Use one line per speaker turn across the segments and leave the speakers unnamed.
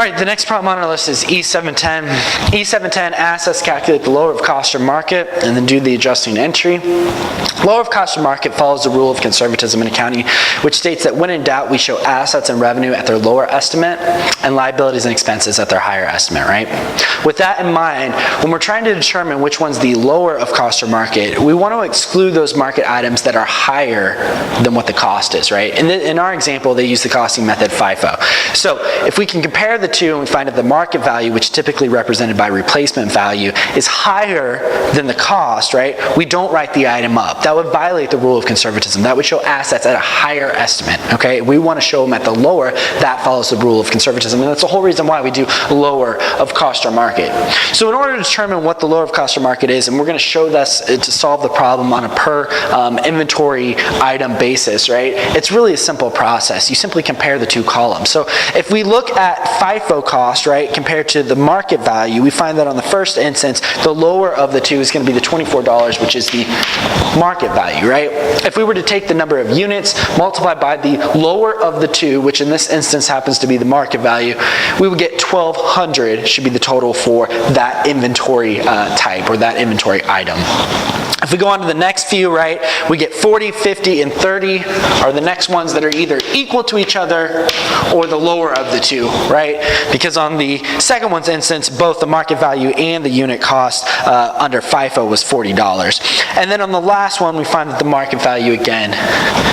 right, the next problem on our list is E710. E710 asks us to calculate the lower of cost or market and then do the adjusting entry. Lower of cost or market follows the rule of conservatism in accounting, which states that when in doubt, we show assets and revenue at their lower estimate and liabilities and expenses at their higher estimate, right? With that in mind, when we're trying to determine which one's the lower of cost or market, we want to exclude those market items that are higher than what the cost is, right? In our example, they use the costing method FIFO. So if we can compare the two and we find that the market value, which is typically represented by replacement value, is higher than the cost, right? We don't write the item up. That would violate the rule of conservatism. That would show assets at a higher estimate, okay? We want to show them at the lower. That follows the rule of conservatism, and that's the whole reason why we do lower of cost or market. So in order to determine what the lower of cost or market is, and we're going to show this to solve the problem on a per inventory item basis, right? It's really a simple process. You simply compare the two columns. So if we look at FIFO cost, right, compared to the market value, we find that on the first instance, the lower of the two is going to be the $24, which is the market value, right? If we were to take the number of units, multiply by the lower of the two, which in this instance happens to be the market value, we would get 1,200 should be the total for that inventory type or that inventory item. If we go on to the next few, right, we get 40, 50, and 30 are the next ones that are either equal to each other or the lower of the two, right? Because on the second one's instance, both the market value and the unit cost under FIFO was $40. And then on the last one, we find that the market value, again,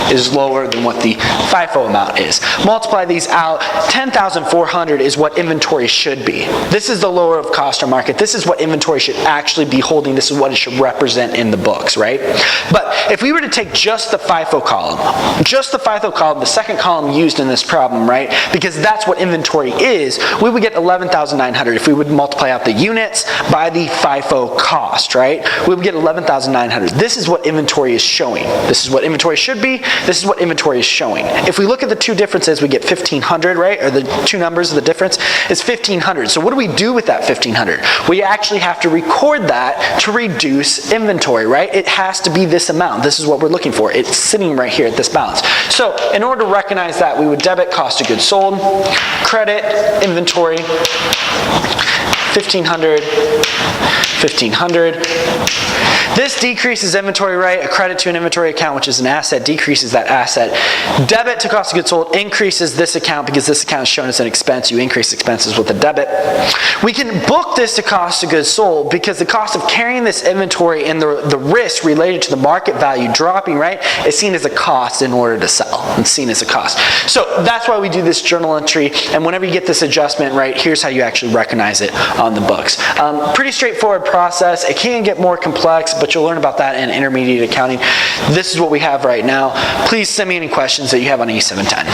is lower than what the FIFO amount is. Multiply these out, 10,400 is what inventory should be. This is the lower of cost or market. This is what inventory should actually be holding. This is what it should represent in the books, right? But if we were to take just the FIFO column, the second column used in this problem, right? Because that's what inventory is, we would get 11,900 if we would multiply out the units by the FIFO cost, right? We would get 11,900. This is what inventory is showing. This is what inventory should be. This is what inventory is showing. If we look at the two differences, we get 1,500, right? Or the two numbers of the difference is 1,500. So what do we do with that 1,500? We actually have to record that to reduce inventory, right? It has to be this amount. This is what we're looking for. It's sitting right here at this balance. So in order to recognize that, we would debit cost of goods sold, credit inventory, 1,500, 1,500. This decreases inventory, right? A credit to an inventory account, which is an asset, decreases that asset. Debit to cost of goods sold increases this account because this account is shown as an expense. You increase expenses with a debit. We can book this to cost of goods sold because the cost of carrying this inventory and the risk related to the market value dropping, right, is seen as a cost in order to sell. It's seen as a cost. So that's why we do this journal entry, and whenever you get this adjustment, right, here's how you actually recognize it on the books. Pretty straightforward process. It can get more complex, but you'll learn about that in intermediate accounting. This is what we have right now. Please send me any questions that you have on E710.